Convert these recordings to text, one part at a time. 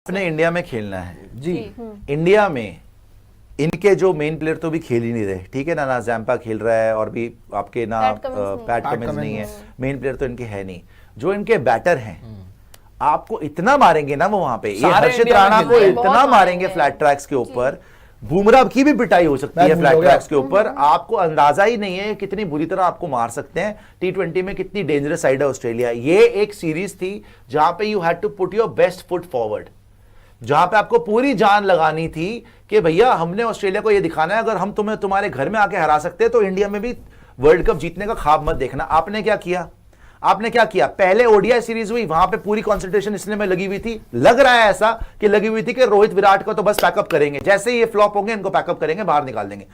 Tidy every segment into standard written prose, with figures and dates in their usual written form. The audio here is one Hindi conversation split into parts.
अपने इंडिया में खेलना है जी। इंडिया में इनके जो मेन प्लेयर तो भी खेल ही नहीं रहे, ठीक है ना जैम्पा खेल रहा है और भी आपके ना पैट कमिंस नहीं है, मेन प्लेयर तो इनके है नहीं। जो इनके बैटर हैं आपको इतना मारेंगे ना वो वहां पे, ये हर्षित राणा को इतना मारेंगे फ्लैट ट्रैक्स के ऊपर, बुमराह की भी पिटाई हो सकती है फ्लैट ट्रैक्स के ऊपर, आपको अंदाजा ही नहीं है कितनी बुरी तरह आपको मार सकते हैं। टी20 में कितनी डेंजरस साइड है ऑस्ट्रेलिया। ये एक सीरीज थी जहां पे you had to put your best foot forward, जहां पे आपको पूरी जान लगानी थी कि भैया हमने ऑस्ट्रेलिया को ये दिखाना है अगर हम तुम्हें तुम्हारे घर में आके हरा सकते हैं तो इंडिया में भी वर्ल्ड कप जीतने का ख्वाब मत देखना। आपने क्या किया? आपने क्या किया? पहले ओडीआई सीरीज हुई, वहां पे पूरी कंसंट्रेशन इसलिए में लगी हुई थी, लग रहा है ऐसा कि लगी हुई थी कि रोहित विराट को तो बस पैकअप करेंगे, जैसे ही ये फ्लॉप होंगे इनको पैकअप करेंगे, बाहर निकाल देंगे।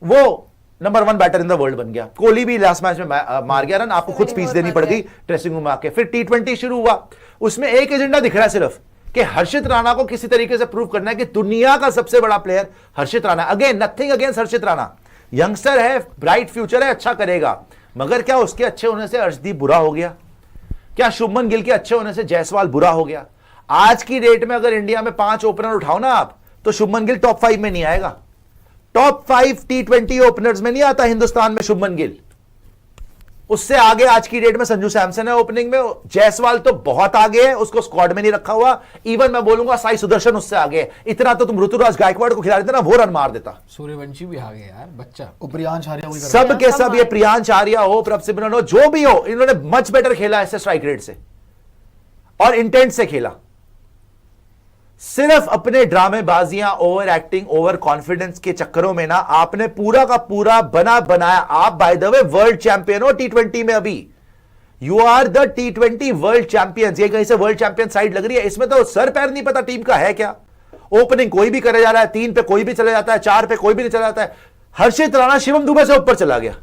वो number 1 batter in the world बन गया। कोहली भी लास्ट मैच में मार गया रन, आपको खुद स्पीच देनी पड़ गई ड्रेसिंग रूम में आके। फिर टी20 शुरू हुआ, उसमें एक एजेंडा दिख रहा है सिर्फ कि हर्षित राणा को किसी तरीके से प्रूव करना है कि दुनिया का सबसे बड़ा प्लेयर हर्षित राणा। अगेन नथिंग अगेंस्ट हर्षित राणा, यंगस्टर है, ब्राइट फ्यूचर है, अच्छा करेगा, मगर क्या उसके अच्छे होने से अर्शदीप बुरा हो गया? क्या शुभमन गिल के अच्छे होने से जायसवाल बुरा हो गया? आज की डेट में अगर इंडिया में 5 ओपनर उठाओ ना आप, तो शुभमन गिल टॉप 5 में नहीं आएगा। टॉप 5 टी20 ओपनर्स में नहीं आता हिंदुस्तान में शुभमन गिल। उससे आगे आज की डेट में संजू सैमसन है ओपनिंग में, जायसवाल तो बहुत आगे है, उसको स्क्वाड में नहीं रखा हुआ। इवन मैं बोलूंगा साई सुदर्शन उससे आगे है। इतना तो तुम ऋतुराज गायकवाड़ को खिला देते ना, वो रन मार देता। सूर्यवंशी भी आगे यार, बच्चा। प्रियांश आर्या सब के सब, ये प्रियांश आर्या हो, प्रभ सिमरन हो, जो भी हो, इन्होंने मच बेटर खेला ऐसे स्ट्राइक रेट से और इंटेंट से खेला। सिर्फ अपने ड्रामेबाजियां, ओवर एक्टिंग, ओवर कॉन्फिडेंस के चक्करों में ना आपने पूरा का पूरा बना बनाया। आप by the way world champion हो टी20 में, अभी यू आर द टी20 वर्ल्ड चैंपियंस। ये कहीं से वर्ल्ड चैंपियन साइड लग रही है, इसमें तो सर पैर नहीं पता टीम का है क्या। ओपनिंग कोई भी करे जा रहा है, 3 पे कोई भी चला जाता है, 4 पे कोई भी नहीं चला जाता है। हर्षित राणा शिवम दुबे से ऊपर चला गया।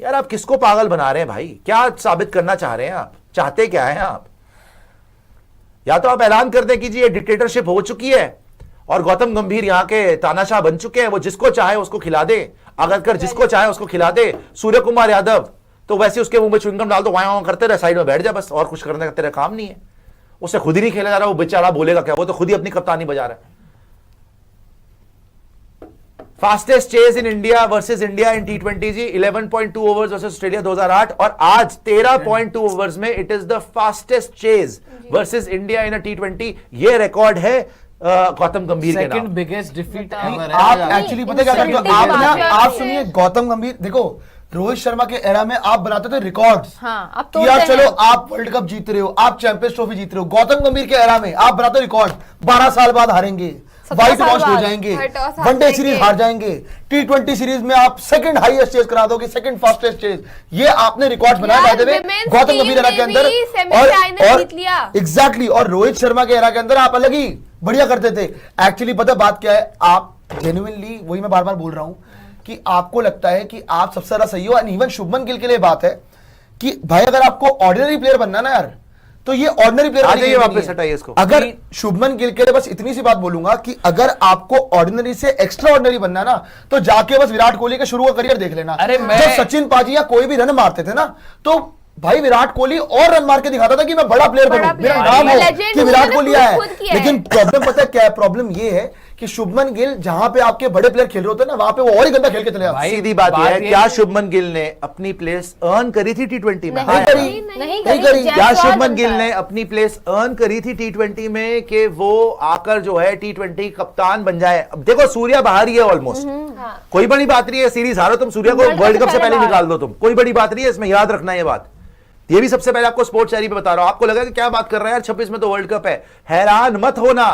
यार आप किसको पागल बना रहे हैं भाई? क्या साबित करना चाह रहे हैं आप? चाहते क्या है आप? या तो आप ऐलान कर दें कि जी ये डिक्टेटरशिप हो चुकी है और गौतम गंभीर यहां के तानाशाह बन चुके हैं, वो जिसको चाहे उसको खिला दे, अगर जिसको चाहे उसको खिला दे। सूर्य कुमार यादव तो वैसे उसके मुंह में च्युइंगम डाल दो, वहां करते रहे, साइड में बैठ जा बस, और कुछ करने का तेरा काम नहीं है। उससे खुद ही नहीं खेला जा रहा, वो बेचारा बोलेगा क्या? वो तो खुद ही अपनी कप्तानी बजा रहा है। Fastest chase in India versus India in टी20 जी, 11.2 ओवर्स वर्सेस ऑस्ट्रेलिया 2008, और आज 13.2 ओवर्स में it is the fastest chase versus India in a टी20। ये रिकॉर्ड है गौतम गंभीर के नाम। Second biggest defeat ever. आप एक्चुअली पता क्या करते हो? आप सुनिए, गौतम गंभीर देखो, रोहित शर्मा के एरा में आप बनाते थे रिकॉर्ड्स। हाँ, यार चलो आप वर्ल्ड कप जीत रहे हो, आप चैंपियंस ट्रॉफी जीत रहे हो। गौतम गंभीर के एरा में आप बनाते हो रिकॉर्ड, 12 साल बाद हारेंगे, व्हाइट वॉश हो जाएंगे, वनडे सीरीज हार जाएंगे, टी20 सीरीज में आप सेकंड हाईएस्ट चेज करा दोगे, सेकंड फास्टेस्ट चेज। ये आपने रिकॉर्ड बनाया गौतम गंभीर एरा के अंदर, और एग्जैक्टली, और रोहित शर्मा के एरा के अंदर आप अलग ही बढ़िया करते थे। एक्चुअली पता बात क्या है, आप जेन्युइनली, वही मैं बार बार बोल रहा हूं कि आपको लगता है कि आप सबसे ज्यादा सही हो। एंड इवन शुभमन गिल के लिए बात है कि भाई अगर आपको ऑर्डिनरी प्लेयर बनना ना यार, तो ये ऑर्डिनरी प्लेयर वापस हटाइए इसको। अगर शुभमन गिल के लिए बस इतनी सी बात बोलूंगा कि अगर आपको ऑर्डिनरी से एक्स्ट्रा ऑर्डिनरी बनना है ना, तो जाके बस विराट कोहली के शुरू का करियर देख लेना। अरे जब सचिन पाजी या कोई भी रन मारते थे ना, तो भाई विराट कोहली और रन मार के दिखाता था कि मैं बड़ा प्लेयर बनूं, मेरा नाम हो कि विराट कोहली आया है। लेकिन प्रॉब्लम पता है क्या है? प्रॉब्लम ये है कि शुभमन गिल जहां पे आपके बड़े प्लेयर खेल रहे होते हैं ना, वहां पे वो और ही गंदा खेल के चले जाते हैं। सीधी बात है, क्या शुभमन गिल ने अपनी प्लेस अर्न करी थी टी20 में? नहीं करी। क्या शुभमन गिल ने अपनी प्लेस अर्न करी थी टी20 में कि वो आकर जो है टी20 कप्तान बन जाए? अब देखो सूर्या बाहर ही है ऑलमोस्ट, कोई बड़ी बात नहीं है। सीरीज हारो तुम, सूर्या को वर्ल्ड कप से पहले निकाल दो तुम, कोई बड़ी बात नहीं है इसमें, याद रखना ये बात। ये भी सबसे पहले आपको स्पोर्ट्स डायरी पे बता रहा हूं। आपको लगा कि क्या बात कर रहा है यार, 26 में तो वर्ल्ड कप है। हैरान मत होना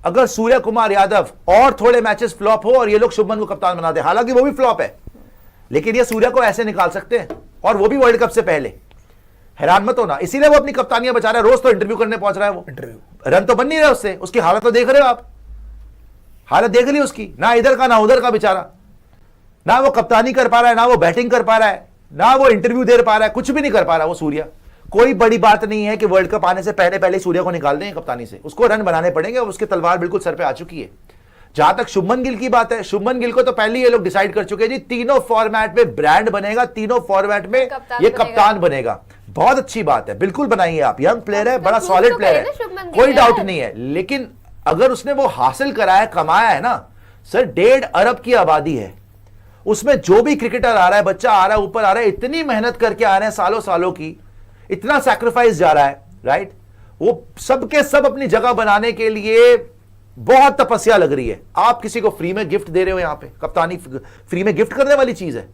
अगर सूर्य कुमार यादव और थोड़े मैचेस फ्लॉप हो और ये लोग शुभमन को कप्तान बना दे। हालांकि वो भी फ्लॉप है, लेकिन ये सूर्य को ऐसे निकाल सकते हैं, और वो भी वर्ल्ड कप से पहले। हैरान मत होना, इसीलिए वो अपनी कप्तानियां बचा रहा है। रोज तो इंटरव्यू करने पहुंच रहा है, वो इंटरव्यू रन तो बन नहीं रहा उससे। उसकी हालत तो देख रहे हो आप, हालत देख रही उसकी, ना इधर का ना उधर का बेचारा। ना वो कप्तानी कर पा रहा है, ना वो बैटिंग कर पा रहा है, ना वो इंटरव्यू दे पा रहा है, कुछ भी नहीं कर पा रहा वो सूर्या। कोई बड़ी बात नहीं है कि वर्ल्ड कप आने से पहले पहले सूर्या को निकाल दें कप्तानी से, उसको रन बनाने पड़ेंगे और उसकी तलवार बिल्कुल सर पे आ चुकी है। जहां तक शुभमन गिल की बात है, शुभमन गिल को तो पहले ये लोग डिसाइड कर चुके हैं जी, तीनों फॉर्मेट में ब्रांड बनेगा, तीनों फॉर्मेट में ये कप्तान बनेगा। बहुत अच्छी बात है, बिल्कुल बनाइए आप, यंग प्लेयर है, बड़ा सॉलिड प्लेयर है, कोई डाउट नहीं है। लेकिन अगर उसने वो हासिल करा है, कमाया है ना सर, 1.5 अरब की आबादी है, उसमें जो भी क्रिकेटर आ रहा है, बच्चा आ रहा है, ऊपर आ रहा है, इतनी मेहनत करके आ रहे हैं, सालों सालों की, इतना सैक्रिफाइस जा रहा है, राइट? वो सबके सब अपनी जगह बनाने के लिए बहुत तपस्या लग रही है। आप किसी को फ्री में गिफ्ट दे रहे हो, यहां पे कप्तानी फ्री में गिफ्ट करने वाली चीज है।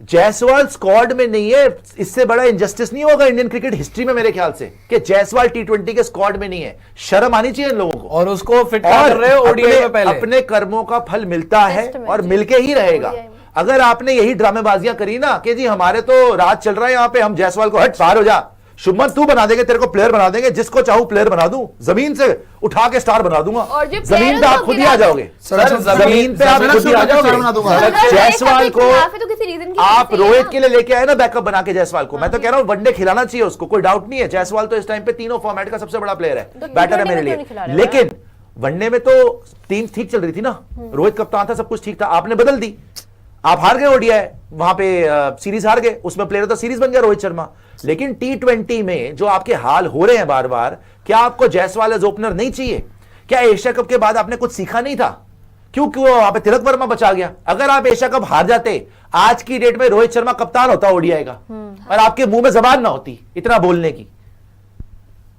जायसवाल स्क्वाड में नहीं है, इससे बड़ा इनजस्टिस नहीं होगा इंडियन क्रिकेट हिस्ट्री में मेरे ख्याल से कि जायसवाल T20 के स्क्वाड में नहीं है। शर्म आनी चाहिए इन लोगों को। और उसको फिट कर रहे हो ओडीआई में पहले। अपने कर्मों का फल मिलता है और मिलके ही रहेगा। अगर आपने यही ड्रामेबाजियां करी ना कि जी हमारे तो राज चल रहा है यहां पे, हम जायसवाल को हट बाहर हो जा, शुभमन तू बना देंगे, तेरे को प्लेयर बना देंगे, जिसको चाहूं प्लेयर बना दूं, जमीन से उठा के स्टार बना दूंगा, जमीन पे आप खुद ही आ जाओगे, जमीन पे आप खुद ही आ जाओगे। जायसवाल को आप रोहित के लिए लेके आए ना बैकअप बना के जायसवाल को, मैं तो कह रहा हूं वनडे खिलाना चाहिए उसको, कोई डाउट नहीं है। जायसवाल तो इस टाइम पे तीनों फॉर्मेट का सबसे बड़ा प्लेयर है, बैटर है मेरे लिए। लेकिन वनडे में तो टीम ठीक चल रही थी ना, रोहित कप्तान था, सब कुछ ठीक था, आपने बदल दी, आप हार गए ओडीआई, वहां पे सीरीज हार गए, उसमें प्लेयर तो सीरीज बन गया रोहित शर्मा। लेकिन T20 में जो आपके हाल हो रहे हैं बार बार, क्या आपको जायसवाल एज ओपनर नहीं चाहिए? क्या एशिया कप के बाद आपने कुछ सीखा नहीं था? क्यों वहां पे तिलक वर्मा बचा गया? अगर आप एशिया कप हार जाते, आज की डेट में रोहित शर्मा कप्तान होता ओडीआई का, और आपके मुंह में जबान ना होती इतना बोलने की।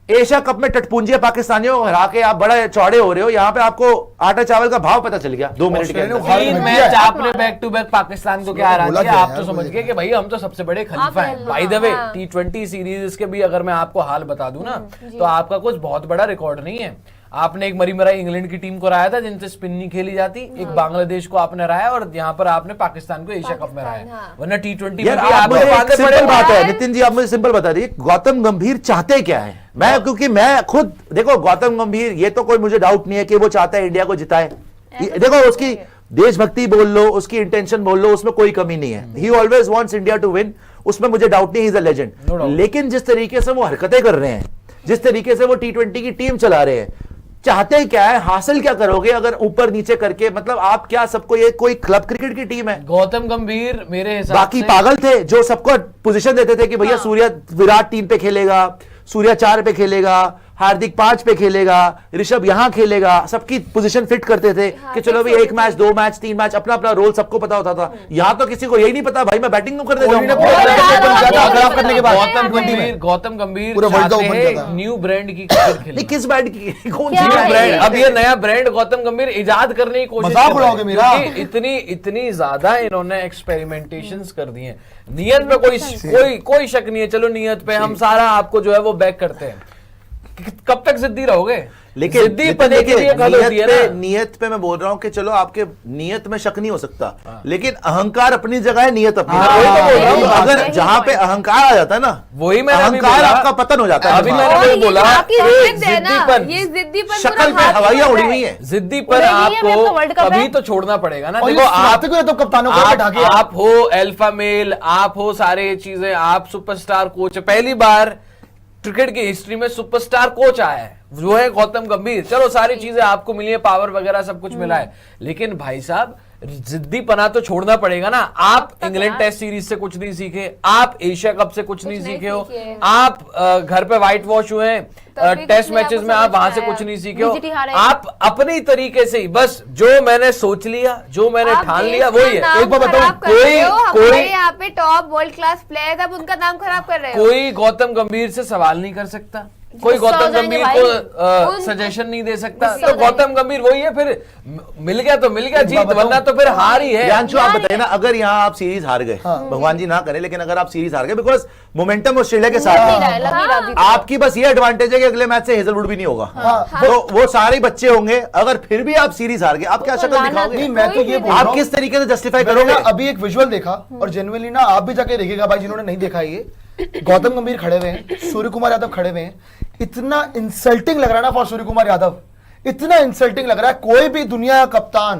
एशिया कप में टटपुंजिया पाकिस्तानियों को हरा के आप बड़ा चौड़े हो रहे हो, यहाँ पे आपको आटा चावल का भाव पता चल गया 2 मिनट के अंदर। 3 मैच आपने बैक टू बैक पाकिस्तान को क्या हरा दिया, आप तो समझ गए कि भाई हम तो सबसे बड़े खलीफा हैं। Bye the way T20 series के भी अगर मैं आपको हाल बता दूं ना, तो आपका कुछ बहुत बड़ा रिकॉर्ड नहीं है। आपने एक मरी मराई इंग्लैंड की टीम को हराया था जिनसे स्पिन नहीं खेली जाती, एक बांग्लादेश को आपने हराया, और यहाँ पर आपने पाकिस्तान को एशिया कप में हराया। वरना T20 में भी आप सिंपल बात है नितिन जी, आप मुझे सिंपल बता दीजिए, गौतम गंभीर चाहते क्या है? मैं क्योंकि मैं खुद देखो, गौतम गंभीर ये तो कोई मुझे डाउट नहीं है कि वो चाहता है इंडिया को जिताए। देखो उसकी देशभक्ति बोल लो, उसकी इंटेंशन बोल लो, उसमें कोई कमी नहीं है। He always wants India to win, उसमें मुझे डाउट नहीं, ही इज अ लेजेंड। लेकिन जिस तरीके से वो हरकतें कर रहे हैं, जिस तरीके से वो T20 की टीम चला रहे हैं, चाहते क्या है, हासिल क्या करोगे अगर ऊपर नीचे करके? मतलब आप क्या सबको, ये कोई क्लब क्रिकेट की टीम है? गौतम गंभीर मेरे हिसाब बाकी पागल थे जो सबको पोजीशन देते थे कि भैया सूर्या विराट 3 पे खेलेगा, सूर्या 4 पे खेलेगा, हार्दिक 5 पे खेलेगा, ऋषभ यहां खेलेगा, सबकी पोजीशन फिट करते थे कि चलो भाई 1 मैच 2 मैच 3 मैच, अपना अपना रोल सबको पता होता था। यहां तो किसी को यही नहीं पता भाई मैं बैटिंग क्यों करने जाऊंगा। गौतम गंभीर न्यू ब्रांड की क्रिकेट खेली। किस ब्रांड की, कौन सी ब्रांड? अब ये नया ब्रांड गौतम गंभीर इजाद करने की कोशिश कर रहे हैं। इतनी ज्यादा इन्होंने एक्सपेरिमेंटेशंस कर दिए। नियत में कोई शक नहीं है, चलो नियत पे हम सारा आपको जो है वो बैक करते हैं। कब तक जिद्दी रहोगे? लेकिन नियत पे मैं बोल रहा हूं कि चलो आपके नियत में शक नहीं हो सकता, लेकिन अहंकार अपनी जगह है, नियत अपनी। अगर जहां पे अहंकार आ जाता है ना, वही मैंने अहंकार आपका पतन हो जाता है। अभी मैंने बोला जिद्दीपन, शक्ल पे हवाइयां उड़ी हुई है। जिद्दीपन आपको कभी तो छोड़ना पड़ेगा ना। देखो आप हो अल्फा मेल, आप हो सारे चीजें, आप सुपरस्टार कोच, पहली बार क्रिकेट की हिस्ट्री में सुपरस्टार कोच आया है, वो है गौतम गंभीर। चलो सारी चीजें आपको मिली है, पावर वगैरह सब कुछ मिला है, लेकिन भाई साहब जिद्दीपना तो छोड़ना पड़ेगा ना। आप इंग्लैंड टेस्ट सीरीज से कुछ नहीं सीखे, आप एशिया कप से कुछ नहीं सीखे हो, आप घर पे व्हाइट वॉश हुए हैं टेस्ट मैचेस में, आप वहां से कुछ नहीं सीखे हो। आप अपनी तरीके से ही बस जो मैंने सोच लिया, जो मैंने ठान लिया वही है। एक बार बताओ, कोई यहाँ पे टॉप वर्ल्ड क्लास प्लेयर, अब उनका नाम खराब कर रहे हो। कोई गौतम गंभीर से सवाल नहीं कर सकता, कोई गौतम गंभीर को सजेशन नहीं दे सकता। तो गौतम गंभीर वही है, फिर मिल गया तो मिल गया जीत, वरना तो फिर हार ही है। यांशु आप बताइए ना, अगर यहाँ आप सीरीज हार गए, भगवान जी ना करे, लेकिन अगर आप सीरीज हार गए, बिकॉज मोमेंटम ऑस्ट्रेलिया के साथ आपकी बस ये एडवांटेज है कि अगले मैच से हेजलवुड भी नहीं होगा, तो वो सारे बच्चे होंगे। अगर फिर भी आप सीरीज हार गए, आप क्या शक्ल दिखाओगे? मैं तो ये आप किस तरीके से जस्टिफाई करोगे? अभी एक विजुअल देखा और जेन्युइनली ना आप भी जाके देखिएगा भाई, जिन्होंने नहीं देखा ये, गौतम गंभीर खड़े हुए हैं, सूर्य कुमार यादव खड़े हुए हैं। इतना इंसल्टिंग लग रहा है ना फॉर सूर्य कुमार यादव, इतना इंसल्टिंग लग रहा है। कोई भी दुनिया का कप्तान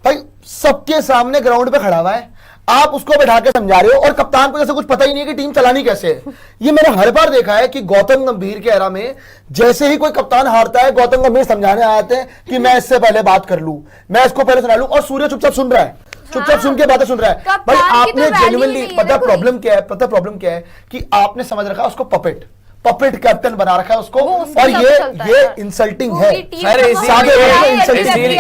भाई सबके सामने ग्राउंड पे खड़ा हुआ है, आप उसको बैठा के समझा रहे हो और कप्तान को जैसे कुछ पता ही नहीं है कि टीम चलानी कैसे है। ये मैंने हर बार देखा है कि गौतम गंभीर के एरा में जैसे ही कोई कप्तान हारता है, गौतम गंभीर समझाने आते हैं कि मैं इससे पहले बात कर लूं, मैं इसको पहले सुना लूं, और सूर्य चुपचाप सुन रहा है, चुपचाप सुन के बातें सुन रहा है। भाई आपने जेन्युइनली, पता प्रॉब्लम क्या है, पता प्रॉब्लम क्या है कि आपने समझ रखा उसको पपेट कैप्टन बना रखा है उसको, और ये इंसल्टिंग है सर।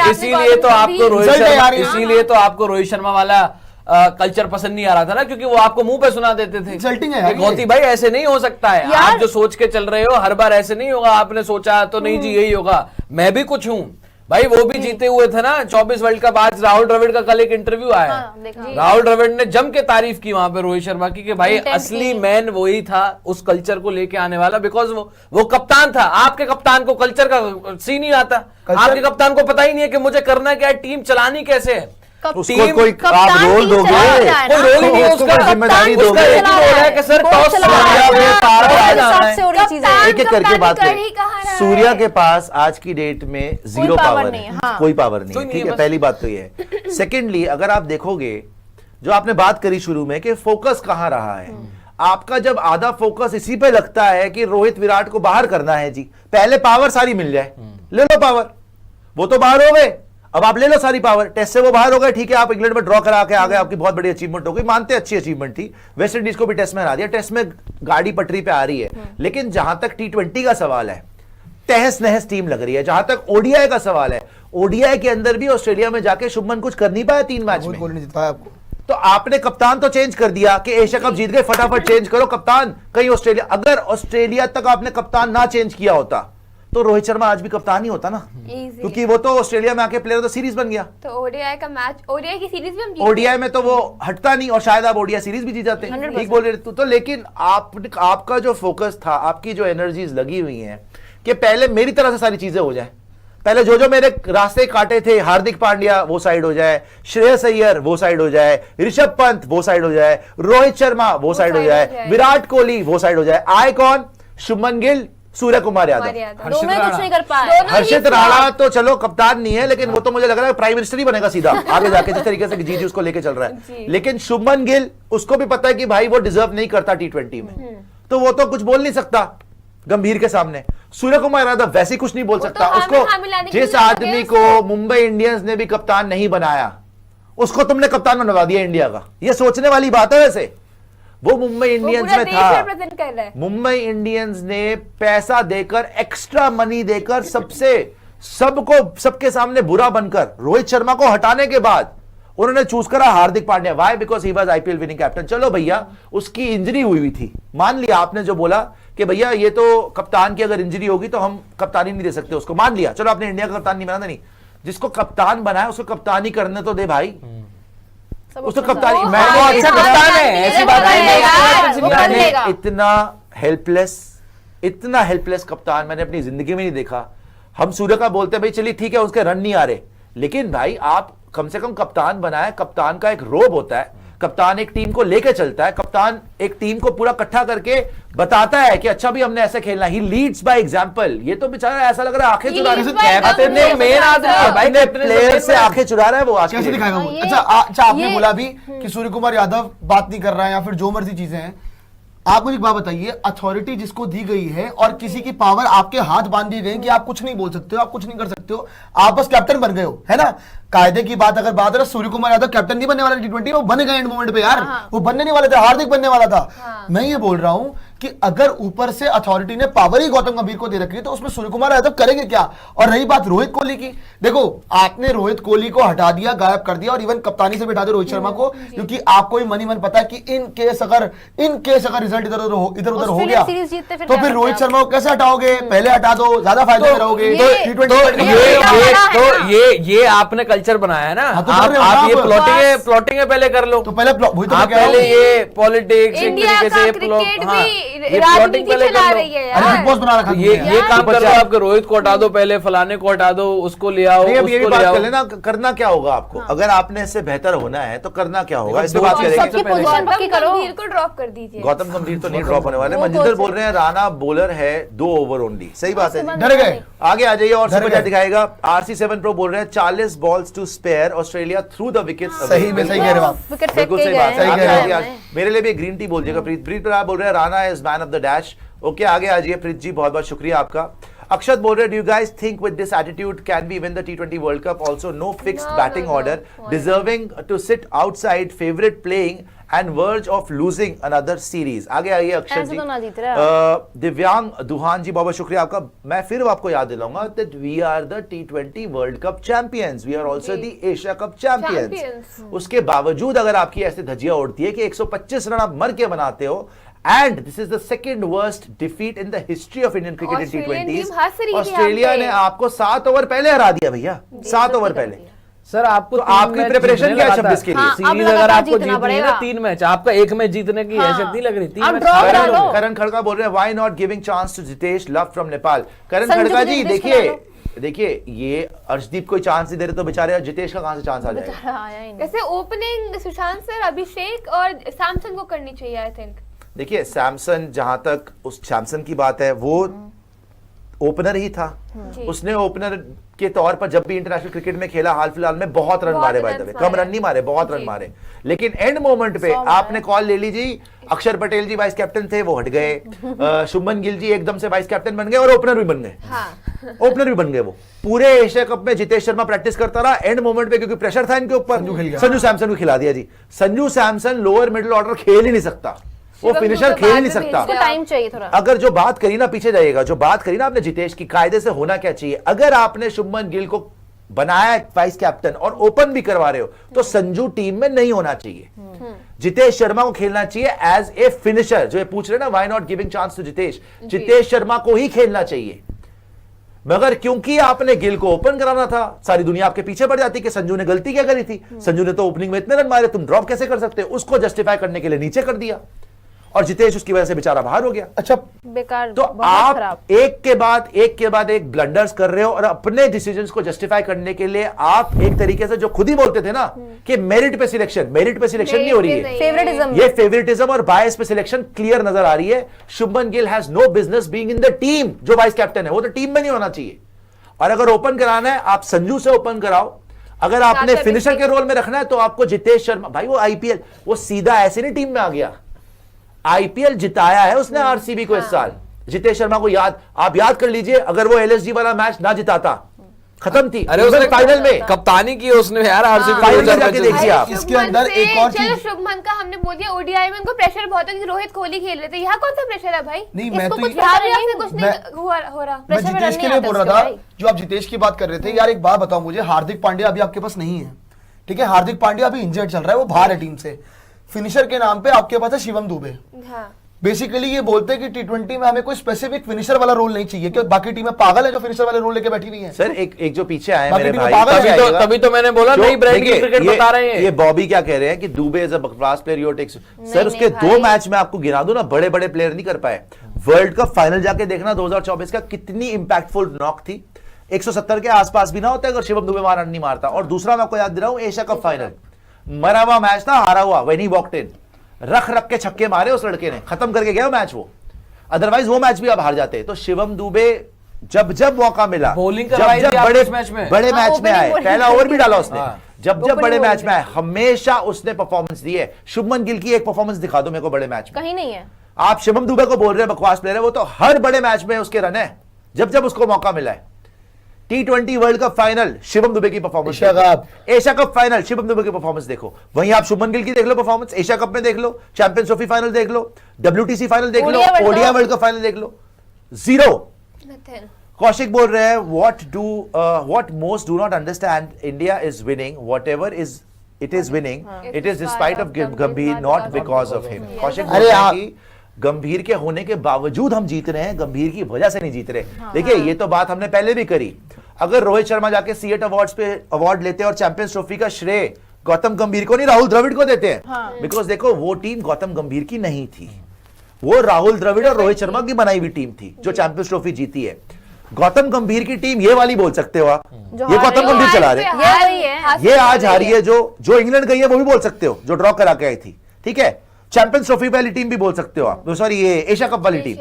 इसीलिए तो आपको रोहित शर्मा वाला कल्चर पसंद नहीं आ रहा था ना, क्योंकि वो आपको मुंह पे सुना देते थे। इंसल्टिंग है गौती भाई, ऐसे नहीं हो सकता है। आप जो सोच के चल रहे हो हर बार ऐसे नहीं होगा। आपने सोचा तो नहीं जी यही होगा, मैं भी कुछ हूं भाई। वो भी जीते हुए थे ना 24 वर्ल्ड कप। आज राहुल द्रविड़ का कल एक इंटरव्यू आया, राहुल द्रविड़ ने जम के तारीफ की वहां पे रोहित शर्मा की कि भाई असली मैन वही था उस कल्चर को लेके आने वाला, बिकॉज वो कप्तान था। आपके कप्तान को कल्चर का सीन नहीं आता, आपके कप्तान को पता ही नहीं है कि मुझे करना क्या है, टीम चलानी कैसे है। उसको कोई आप रोल दोगे, कोई रोल ही नहीं है उसका, जिम्मेदारी दोगे। एक ही रोल है कि सर टॉस एक एक करके बात करें। सूर्या के पास आज की डेट में 0 पावर है, कोई पावर नहीं है, ठीक है, पहली बात तो ये है। सेकेंडली अगर आप देखोगे जो आपने बात करी शुरू में कि फोकस कहां रहा है, आपका जब आधा फोकस इसी पे लगता है कि रोहित विराट को बाहर करना है जी, पहले पावर सारी मिल जाए, ले लो पावर, वो तो बाहर हो गए, अब आप ले लो सारी पावर। टेस्ट से वो बाहर हो गए, ठीक है, आप इंग्लैंड में ड्रॉ करा के आ गए, आपकी बहुत बड़ी अचीवमेंट हो गई, मानते अच्छी अचीवमेंट थी। वेस्ट इंडीज को भी टेस्ट में हरा दिया, टेस्ट में गाड़ी पटरी पे आ रही है। लेकिन जहां तक T20 का सवाल है, तहस नहस टीम लग रही है। जहां तक ओडीआई का सवाल है, ओडीआई के अंदर भी ऑस्ट्रेलिया में जाके शुभमन कुछ कर नहीं पाया 3 मैच में। तो आपने कप्तान तो चेंज कर दिया कि एशिया कप जीत गए, फटाफट चेंज करो कप्तान कहीं ऑस्ट्रेलिया। अगर ऑस्ट्रेलिया तक आपने कप्तान ना चेंज किया होता तो रोहित शर्मा आज भी कप्तान ही होता ना, क्योंकि वो तो ऑस्ट्रेलिया में आके प्लेयर ऑफ द सीरीज बन गया। तो ओडीआई का मैच, ओडीआई की सीरीज भी हम जीते। ओडीआई में तो वो हटता नहीं, और शायद आप ओडीआई सीरीज भी जीत जाते हैं, ठीक बोल रहे तो। लेकिन आपका जो फोकस था, आपकी जो एनर्जीज लगी हुई हैं कि पहले मेरी तरह से सारी चीजें हो जाए, पहले जो मेरे रास्ते काटे थे, हार्दिक पांड्या वो साइड हो जाए, श्रेयस अय्यर वो साइड हो जाए, ऋषभ पंत वो साइड हो जाए, रोहित शर्मा वो साइड हो जाए, विराट कोहली वो साइड हो जाए, आए कौन? शुभमन गिल, सूर्य कुमार यादव। दो में कुछ नहीं कर पाए। हर्षित राणा तो चलो कप्तान नहीं है, लेकिन वो तो मुझे लग रहा है प्राइम मिनिस्टर ही बनेगा सीधा आगे जाके, जिस तरीके से जीजी उसको लेके चल रहा है। लेकिन शुभमन गिल, उसको भी पता है कि भाई वो डिजर्व नहीं करता T20 में, तो वो तो कुछ बोल नहीं सकता गंभीर के सामने। सूर्य कुमार यादव वैसे कुछ नहीं बोल सकता। उसको जिस आदमी को मुंबई इंडियंस ने भी कप्तान नहीं बनाया, उसको तुमने कप्तान बनवा दिया इंडिया का। ये सोचने वाली बात है। वैसे वो मुंबई इंडियंस में था, मुंबई इंडियंस ने पैसा देकर, एक्स्ट्रा मनी देकर, सबके सामने बुरा बनकर रोहित शर्मा को हटाने के बाद उन्होंने चूज करा Hardik Pandya. Why? Because he was IPL winning captain. चलो भैया, उसकी इंजरी हुई थी, मान लिया आपने जो बोला कि भैया ये तो कप्तान की अगर इंजरी होगी तो हम कप्तानी नहीं दे सकते उसको, मान लिया, चलो आपने इंडिया का कप्तान नहीं बनाना, नहीं, जिसको कप्तान बनाया उसको कप्तान ही करने तो दे भाई। उसको कप्तानी, मैं वो अच्छा कप्तान है, ऐसी बात नहीं। इतना हेल्पलेस कप्तान मैंने अपनी जिंदगी में नहीं देखा। हम सूर्य का बोलते हैं भाई चलिए ठीक है उसके रन नहीं आ रहे, लेकिन भाई आप कम से कम कप्तान बनाए। कप्तान का एक रोब होता है, कप्तान एक टीम को लेके चलता है, कप्तान एक टीम को पूरा इकट्ठा करके बताता है कि अच्छा भी हमने ऐसे खेलना। ही लीड्स बाय एग्जांपल। ये तो बेचारा ऐसा लग रहा है आंखें चुरा प्लेयर से आंखें चुरा रहा है वो आज कैसे दिखाएगा वो? अच्छा आपने बोला भी कि सूर्य कुमार यादव बात नहीं कर रहा है या फिर जो मर्जी चीजें हैं। आप मुझे एक बात बताइए, अथॉरिटी जिसको दी गई है और किसी की पावर आपके हाथ बांध दी गई कि आप कुछ नहीं बोल सकते हो, आप कुछ नहीं कर सकते हो, आप बस कैप्टन बन गए हो, है ना? कायदे की बात अगर बात है, सूर्य कुमार यादव कैप्टन नहीं बनने वाला T20, वो बन गए एंड मोमेंट पे यार। वो बनने नहीं वाले थे, हार्दिक बनने वाला था। मैं ये बोल रहा हूं कि अगर ऊपर से अथॉरिटी ने पावर ही गौतम गंभीर को दे रखी है तो उसमें सूर्य कुमार यादव करेंगे क्या? और रही बात रोहित कोहली की, देखो आपने रोहित कोहली को हटा दिया, गायब कर दिया, और इवन कप्तानी से बिठा दिया रोहित शर्मा को, क्योंकि आपको ही मन पता है कि इन केस अगर रिजल्ट इधर उधर हो गया तो फिर रोहित शर्मा को कैसे हटाओगे? पहले हटा दो, ज्यादा फायदे में रहोगे। ये आपने कल्चर बनाया है ना, आप ये प्लॉटिंग पहले कर लो, तो पहले ये पॉलिटिक्स इंडिया का क्रिकेट भी राजनीति चला रही है यार। बिग बॉस बना रखा ये काम कर रहे हो आपके रोहित को हटा दो पहले, फलाने को हटा दो, उसको ले आओ, नहीं, अब ये भी उसको बात ले आओ। कर लेना, करना क्या होगा आपको? अगर आपने इससे बेहतर होना है तो करना क्या होगा, इस पे बात करेंगे। गंभीर को ड्रॉप कर दीजिए। गौतम गंभीर तो नहीं ड्रॉप होने वाले। मंजिंदर बोल रहे हैं राणा बॉलर है 2 ओवर ओनली। सही बात है, डर गए। आगे आ जाइए और सुपर चैट दिखाएगा। RC7 प्रो बोल रहे हैं 40 balls to spare, Australia through the wicket. सही में सही कह रहे हो आप, बिल्कुल सही बात है। सही आगे कह रहे आगे हो। आगे। मेरे लिए भी ग्रीन टी बोल दिएगा। प्रीत प्रताप बोल रहे हैं Rana is man of the dash. Okay, आगे आ जाइए प्रीत जी, बहुत बहुत शुक्रिया आपका। अक्षत बोल रहे हैं, do you guys think with this attitude can we win the T20 world cup? Also no fixed batting order, deserving to sit outside, favourite playing and verge of losing another series. आगे आइए अक्षत जी। तो ना जीत रहा। दिव्यांग दुहान जी, बहुत बहुत शुक्रिया आपका। मैं फिर आपको याद दिलाऊंगा that we are the T20 world cup champions, we are also the Asia cup champions. उसके बावजूद अगर आपकी ऐसी धज्जियां उड़ती है कि 125 रन आप मर के बनाते हो, and this is the second worst defeat in the history of Indian cricket in T20। Australia ने आपको 7 ओवर पहले हरा दिया भैया, 7 ओवर पहले। सर आपको तो आपकी प्रिपरेशन क्या है 26 के लिए? सीरीज अगर आपको जीतनी है ना 3 मैच, आपका 1 मैच जीतने की हैसियत नहीं लग रही। 3 मैच। करण खड़का बोल रहे हैं why not giving chance to Jitesh love from Nepal. Karan Khadka ji देखिए ये अर्शदीप कोई चांस नहीं दे रहे तो बेचारे जितेश का कहां से चांस आ जाएगा? ऐसे ओपनिंग सुशांत सर, अभिषेक और सैमसन को करनी चाहिए आई थिंक। देखिए सैमसन, जहां तक उस सैमसन की बात है, वो ओपनर ही था। उसने ओपनर के तौर पर जब भी इंटरनेशनल क्रिकेट में खेला हाल फिलहाल में बहुत रन मारे, bye the way come run नहीं मारे, बहुत रन मारे। लेकिन एंड मोमेंट पे आपने कॉल ले ली जी, अक्षर पटेल जी वाइस कैप्टन थे, वो हट गए। शुभमन गिल जी एकदम से वाइस कैप्टन बन गए और ओपनर भी बन गए। ओपनर भी बन गए। वो पूरे एशिया कप में जितेश शर्मा प्रैक्टिस करता रहा, एंड मोमेंट पे क्योंकि प्रेशर था इनके ऊपर, संजू सैमसन को खिला दिया जी। Sanju Samson lower middle order खेल ही नहीं सकता, वो फिनिशर खेल नहीं सकता। टाइम चाहिए थोड़ा। अगर जो बात करी ना, पीछे जाइएगा, जो बात करी ना आपने जितेश की, कायदे से होना क्या चाहिए। अगर आपने शुभमन गिल को बनाया वाइस कैप्टन और ओपन भी करवा रहे हो तो संजू टीम में नहीं होना चाहिए। जितेश शर्मा को खेलना चाहिए एज ए फिनिशर। जो ये पूछ रहे ना why not giving chance to Jitesh Sharma को ही खेलना चाहिए। मगर क्योंकि आपने गिल को ओपन कराना था, सारी दुनिया आपके पीछे पड़ जाती कि संजू ने गलती क्या करी थी, संजू ने तो ओपनिंग में इतने रन मारे, तुम ड्रॉप कैसे कर सकते हो? उसको जस्टिफाई करने के लिए नीचे कर दिया और जितेश उसकी वजह से बेचारा बाहर हो गया। अच्छा, बेकार। तो आप एक के बाद एक ब्लंडर्स कर रहे हो और अपने डिसीजंस को जस्टिफाई करने के लिए आप एक तरीके से, जो खुद ही बोलते थे ना कि मेरिट पे सिलेक्शन नहीं हो रही है, फेवरेटिज्म, ये फेवरेटिज्म और बायस पे सिलेक्शन क्लियर नजर आ रही है। Shubman Gill has no business being in the team. जो वाइस कैप्टन है वो तो टीम में नहीं होना चाहिए। और अगर ओपन कराना है आप संजू से ओपन कराओ, अगर आपने फिनिशर के रोल में रखना है तो आपको जितेश शर्मा, भाई वो आईपीएल, वो सीधा ऐसे नहीं टीम में आ गया, आईपीएल जिताया है उसने आरसीबी को इस साल। जितेश शर्मा को आप याद कर लीजिए, अगर वो एलएसजी वाला मैच ना जिताता, खत्म थी। अरे उसने फाइनल में कप्तानी की उसने यार, आरसीबी फाइनल में जाके देखिए आप। इसके अंदर एक और चीज, शुभमन का हमने बोल दिया, ओडीआई में उनको प्रेशर बहुत है कि रोहित कोहली खेल रहे थे, यहाँ कौन सा प्रेशर है भाई? नहीं, मैं तो कुछ नहीं हो रहा। मैं जितेश के लिए बोल रहा था, जो आप जितेश की बात कर रहे थे। यार एक बात बताओ मुझे, हार्दिक पांड्या अभी आपके पास नहीं है, ठीक है? हार्दिक पांड्या अभी इंजर्ड चल रहा है, वो बाहर है टीम से। फिनिशर के नाम पे आपके पास है शिवम दुबे। बेसिकली ये बोलते हैं कि T20 में हमें कोई स्पेसिफिक फिनिशर वाला रोल नहीं चाहिए, क्योंकि बाकी टीमें पागल है जो फिनिशर वाले रोल लेके बैठी हुई हैं। सर एक जो पीछे आए बाकी मेरे टीमें भाई, पागल तभी तो मैंने बोला नहीं ब्रांड की क्रिकेट बता रहे हैं। ये बॉबी क्या कह रहे हैं कि दुबे इज अ बकवास प्लेयर, योर टेक्स। सर उसके 2 मैच में आपको गिना दूं ना, बड़े बड़े प्लेयर नहीं कर पाए। वर्ल्ड कप फाइनल जाके देखना 2024 का, कितनी इंपैक्टफुल नॉक थी। 170 के आसपास भी ना होता अगर शिवम दुबे वहां रन नहीं मारता। और दूसरा मैं आपको याद दे रहा हूं, एशिया कप फाइनल मरा हुआ मैच था, हारा हुआ, व्हेन ही वॉकड इन, रख के छक्के मारे उस लड़के ने, खत्म करके गया मैच वो। अदरवाइज वो मैच भी आप हार जाते। तो शिवम दुबे जब मौका मिला, बॉलिंग जब बड़े मैच में आए, पहला ओवर भी डाला उसने, जब बड़े मैच में आए हमेशा उसने परफॉर्मेंस दी है। शुभमन गिल की एक परफॉर्मेंस दिखा दो मेरे को बड़े मैच में, कहीं नहीं है। आप शिवम दुबे को बोल रहे हैं बकवास प्लेयर है, वो तो हर बड़े मैच में उसके रन है जब उसको मौका मिला है। T20 world cup final Shivam Dube की performance, Asia cup final Shivam Dube की परफॉर्मेंस देखो। वहीं आप शुभमन गिल की देख लो परफॉर्मेंस, एशिया कप में देख लो, चैंपियंस ट्रॉफी फाइनल देख लो, WTC फाइनल देख लो, ओडीआई वर्ल्ड कप फाइनल देख लो, 0। कौशिक बोल रहे हैं what most do not understand, India is winning whatever it is winning, it is despite of Gambhir, not because of him. Kaushik बोल रहे हैं कि गंभीर के होने के बावजूद हम जीत रहे हैं, गंभीर की वजह से नहीं जीत रहे। देखिए ये तो बात हमने पहले भी करी। अगर रोहित शर्मा जाके सीएट अवार्ड्स पे अवार्ड लेते हैं और चैंपियंस ट्रॉफी का श्रेय गौतम गंभीर को नहीं राहुल द्रविड़ को देते हैं, बिकॉज देखो वो टीम गौतम गंभीर की नहीं थी। वो राहुल द्रविड़ और रोहित शर्मा की बनाई हुई टीम थी जो चैंपियंस ट्रॉफी जीती है। गौतम गंभीर की टीम ये वाली बोल सकते हो आप, ये गौतम गंभीर चला रहे, ये आज हारी है। जो इंग्लैंड गई है वो भी बोल सकते हो, जो ड्रॉ करा के आई थी, ठीक है। चैंपियंस ट्रॉफी वाली टीम भी बोल सकते हो आप, सॉरी ये एशिया कप वाली टीम,